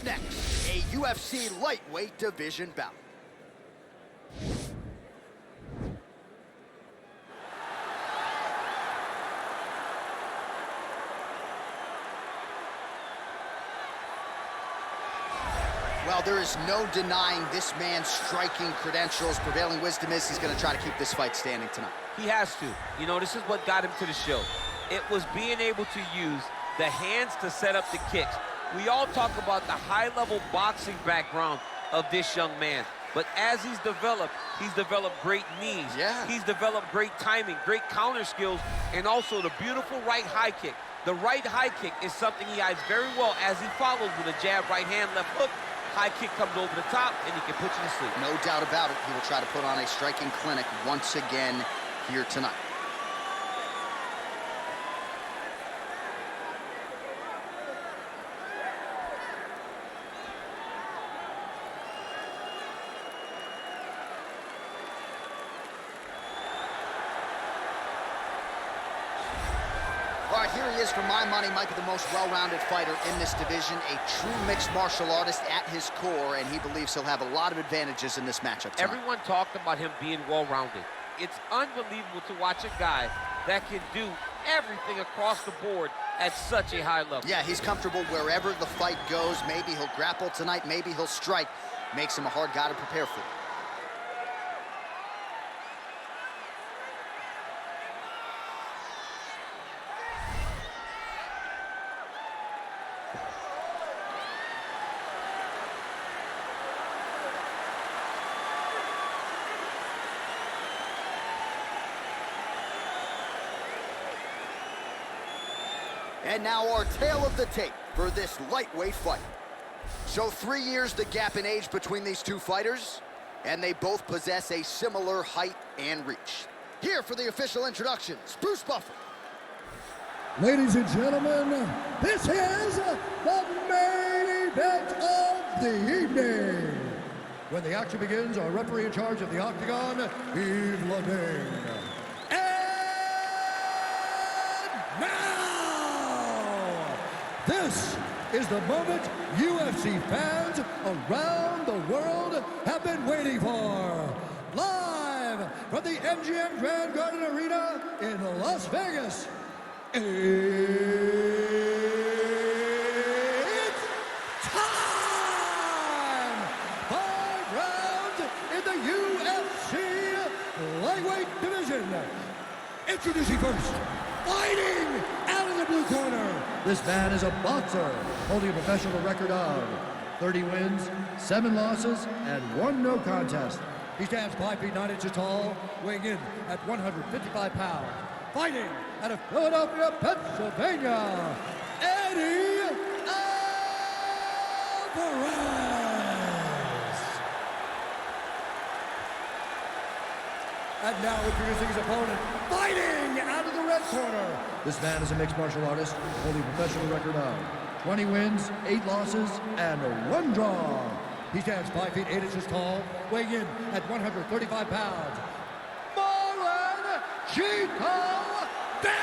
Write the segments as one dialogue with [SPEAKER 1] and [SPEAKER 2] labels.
[SPEAKER 1] next, a UFC lightweight division bout. Well, there is no denying this man's striking credentials. Prevailing wisdom is he's going to try to keep this fight standing tonight.
[SPEAKER 2] He has to. You know, this is what got him to the show. It was being able to use the hands to set up the kicks. We all talk about the high-level boxing background of this young man. But as he's developed great knees.
[SPEAKER 1] Yeah.
[SPEAKER 2] He's developed great timing, great counter skills, and also the beautiful right high kick. The right high kick is something he hides very well as he follows with a jab, right hand, left hook. High kick comes over the top, and he can put you to sleep.
[SPEAKER 1] No doubt about it. He will try to put on a striking clinic once again here tonight. All right, here he is, for my money, might be the most well-rounded fighter in this division, a true mixed martial artist at his core, and he believes he'll have a lot of advantages in this matchup tonight.
[SPEAKER 2] Everyone talked about him being well-rounded. It's unbelievable to watch a guy that can do everything across the board at such a high level.
[SPEAKER 1] Yeah, he's comfortable wherever the fight goes. Maybe he'll grapple tonight, maybe he'll strike. Makes him a hard guy to prepare for. And now our tale of the tape for this lightweight fight. So 3 years the gap in age between these two fighters, and they both possess a similar height and reach. Here for the official introductions, Bruce Buffer.
[SPEAKER 3] Ladies and gentlemen, this is the main event of the evening. When the action begins, our referee in charge of the octagon, Yves Lading. This is the moment UFC fans around the world have been waiting for. Live from the MGM Grand Garden Arena in Las Vegas, it's time! 5 rounds in the UFC lightweight division. Introducing first, fighting out of the blue corner. This man is a boxer, holding a professional record of 30 wins, 7 losses, and 1 no contest. He stands 5 feet 9 inches tall, weighing in at 155 pounds. Fighting out of Philadelphia, Pennsylvania, Eddie Alvarez. And now introducing his opponent, fighting out of the red corner. This man is a mixed martial artist, holding a professional record of 20 wins, 8 losses, and 1 draw. He stands 5 feet 8 inches tall, weighing in at 135 pounds. Marlon Vera!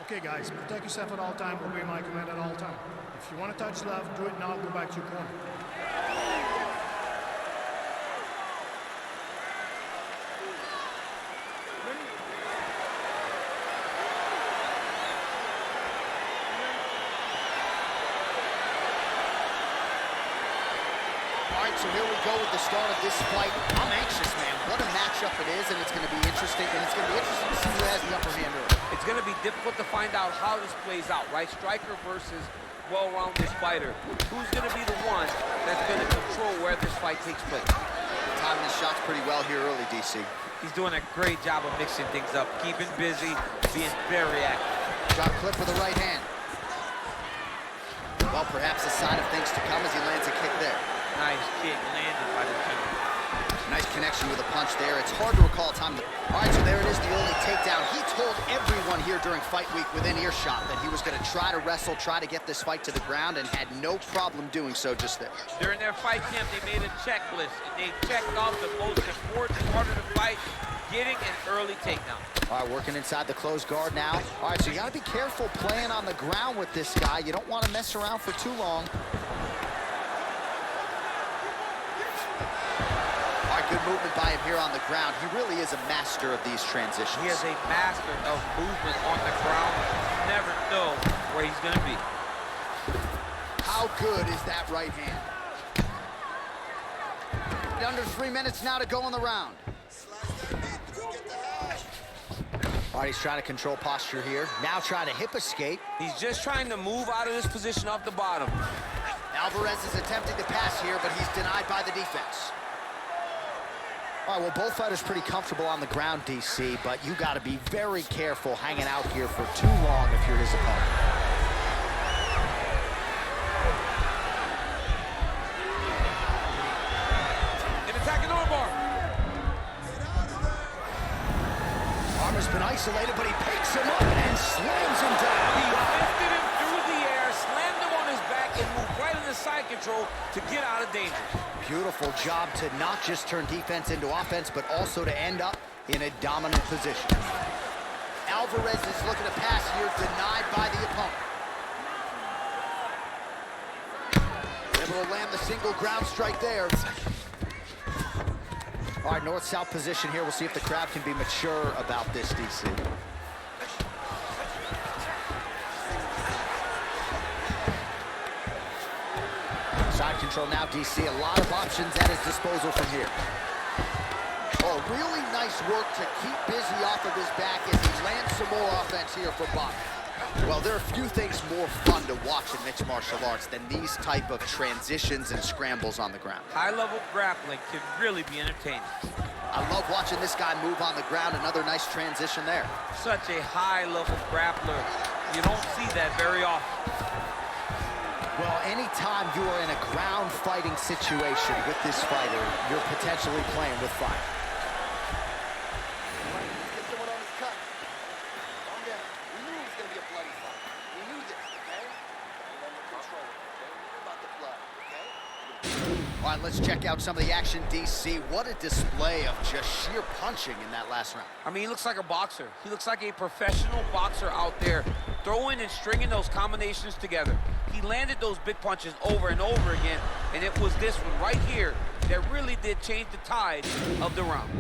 [SPEAKER 4] Okay guys, protect yourself at all times, obey my command at all times. If you want to touch love, do it now, go back to your corner.
[SPEAKER 1] So here we go with the start of this fight. I'm anxious, man. What a matchup it is, and it's going to be interesting. And it's going to be interesting to see who has the upper hand early.
[SPEAKER 2] It's going to be difficult to find out how this plays out, right? Striker versus well-rounded fighter. Who's going to be the one that's going to control where this fight takes place?
[SPEAKER 1] Timing his shots pretty well here early, DC.
[SPEAKER 2] He's doing a great job of mixing things up, keeping busy, being very active.
[SPEAKER 1] Drop clip with the right hand. Well, perhaps a sign of things to come as he lands a kick there.
[SPEAKER 2] Nice kick landed by the team.
[SPEAKER 1] Nice connection with a punch there. It's hard to recall time. All right, so there it is, the only takedown. He told everyone here during fight week within earshot that he was going to try to wrestle, try to get this fight to the ground, and had no problem doing so just there.
[SPEAKER 2] During their fight camp, they made a checklist, and they checked off the most important part of the fight, getting an early takedown.
[SPEAKER 1] All right, working inside the closed guard now. All right, so you got to be careful playing on the ground with this guy. You don't want to mess around for too long. All right, good movement by him here on the ground. He really is a master of these transitions.
[SPEAKER 2] He is a master of movement on the ground. You never know where he's going to be.
[SPEAKER 1] How good is that right hand? Under 3 minutes now to go in the round. All right, he's trying to control posture here. Now trying to hip escape.
[SPEAKER 2] He's just trying to move out of this position off the bottom.
[SPEAKER 1] Alvarez is attempting to pass here, but he's denied by the defense. All right, well, both fighters pretty comfortable on the ground, DC, but you got to be very careful hanging out here for too long if you're his opponent. Armor's been isolated, but he picks him up and slams him down.
[SPEAKER 2] He lifted him through the air, slammed him on his back, and moved right into side control to get out of danger. Beautiful job to not just turn defense into offense, but also to end up in a dominant position. Alvarez is looking to pass here, denied by the opponent. Able to land the single ground strike there. All right, north-south position here. We'll see if the crowd can be mature about this, DC. Side control now, DC. A lot of options at his disposal from here. Oh, really nice work to keep busy off of his back as he lands some more offense here for Bob. Well, there are few things more fun to watch in mixed martial arts than these type of transitions and scrambles on the ground. High-level grappling can really be entertaining.
[SPEAKER 1] I love watching this guy move on the ground. Another nice transition there.
[SPEAKER 2] Such a high-level grappler. You don't see that very often.
[SPEAKER 1] Well, anytime you are in a ground fighting situation with this fighter, you're potentially playing with fire. All right, let's check out some of the action, DC. What a display of just sheer punching in that last round.
[SPEAKER 2] I mean, he looks like a boxer. He looks like a professional boxer out there, throwing and stringing those combinations together. He landed those big punches over and over again, and it was this one right here that really did change the tide of the round.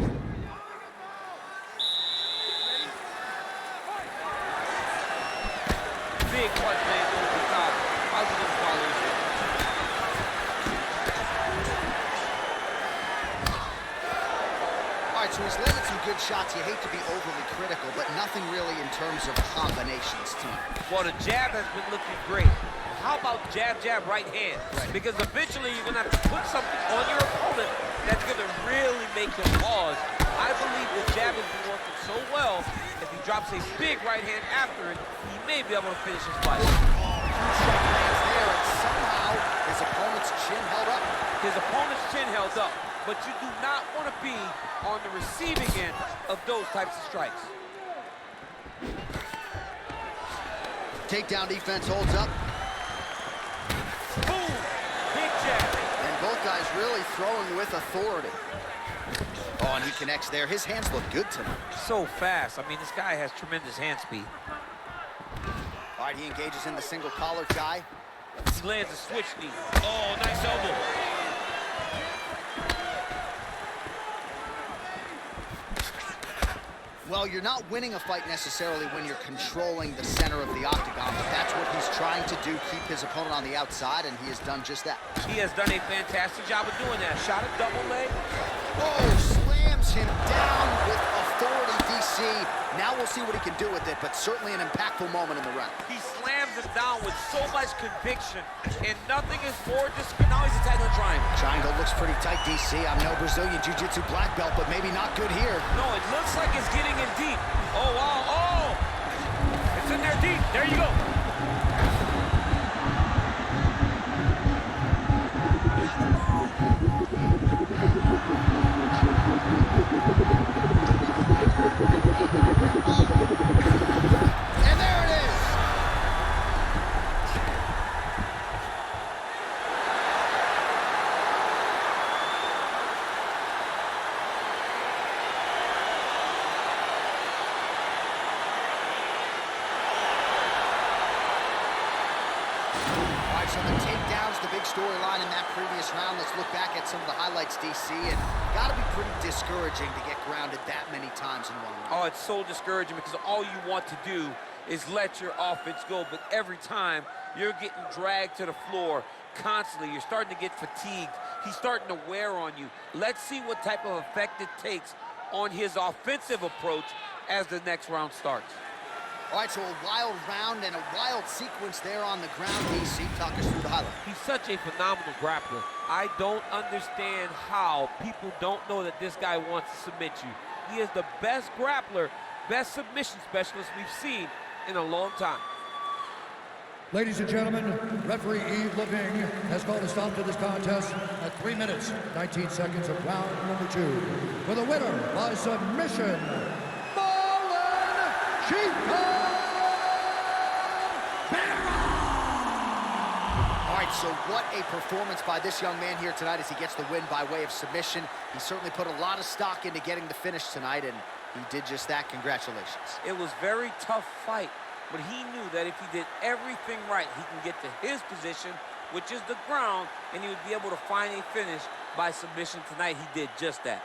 [SPEAKER 2] Big punch lands over the top. Positive follows it.
[SPEAKER 1] So he's landed some good shots. You hate to be overly critical, but nothing really in terms of combinations, team.
[SPEAKER 2] Well, the jab has been looking great. How about jab, jab, right hand?
[SPEAKER 1] Right.
[SPEAKER 2] Because eventually you're going to have to put something on your opponent that's going to really make him pause. I believe the jab has been working so well, if he drops a big right hand after it, he may be able to finish his fight.
[SPEAKER 1] Strike lands there, and somehow his opponent's chin held up.
[SPEAKER 2] His opponent's chin held up, but you do not want to be on the receiving end of those types of strikes.
[SPEAKER 1] Takedown defense holds up.
[SPEAKER 2] Boom! Big jab.
[SPEAKER 1] And both guys really throwing with authority. Oh, and he connects there. His hands look good tonight.
[SPEAKER 2] So fast. I mean, this guy has tremendous hand speed.
[SPEAKER 1] All right, he engages in the single collar tie.
[SPEAKER 2] He lands a switch knee. Oh, nice elbow.
[SPEAKER 1] Well, you're not winning a fight necessarily when you're controlling the center of the octagon, but that's what he's trying to do, keep his opponent on the outside, and he has done just that.
[SPEAKER 2] He has done a fantastic job of doing that. Shot a double leg.
[SPEAKER 1] Oh, slams him down with authority, DC. Now we'll see what he can do with it, but certainly an impactful moment in the round.
[SPEAKER 2] He slams him down with so much conviction, and nothing is more now he's attacking the triangle.
[SPEAKER 1] Triangle looks pretty tight, DC. I'm no Brazilian Jiu-Jitsu black belt, but maybe not good here.
[SPEAKER 2] No, it looks like it's getting in deep. Oh, wow. Oh! It's in there deep. There you go.
[SPEAKER 1] And there it is. right, so the takedown's the big storyline in that previous round. Let's look back at some of the highlights, DC, and gotta be pretty discouraging to get grounded that many times in one round.
[SPEAKER 2] Oh, it's so discouraging because all you want to do is let your offense go, but every time you're getting dragged to the floor constantly, you're starting to get fatigued. He's starting to wear on you. Let's see what type of effect it takes on his offensive approach as the next round starts.
[SPEAKER 1] All right, so a wild round and a wild sequence there on the ground. DC, talk us through the highlight.
[SPEAKER 2] He's such a phenomenal grappler. I don't understand how people don't know that this guy wants to submit you. He is the best grappler, best submission specialist we've seen in a long time.
[SPEAKER 3] Ladies and gentlemen, referee Yves Leving has called a stop to this contest at 3 minutes, 19 seconds of round number 2. For the winner by submission, Marlon Chico!
[SPEAKER 1] All right, so what a performance by this young man here tonight as he gets the win by way of submission. He certainly put a lot of stock into getting the finish tonight, and he did just that. Congratulations.
[SPEAKER 2] It was a very tough fight, but he knew that if he did everything right, he can get to his position, which is the ground, and he would be able to find a finish by submission tonight. He did just that.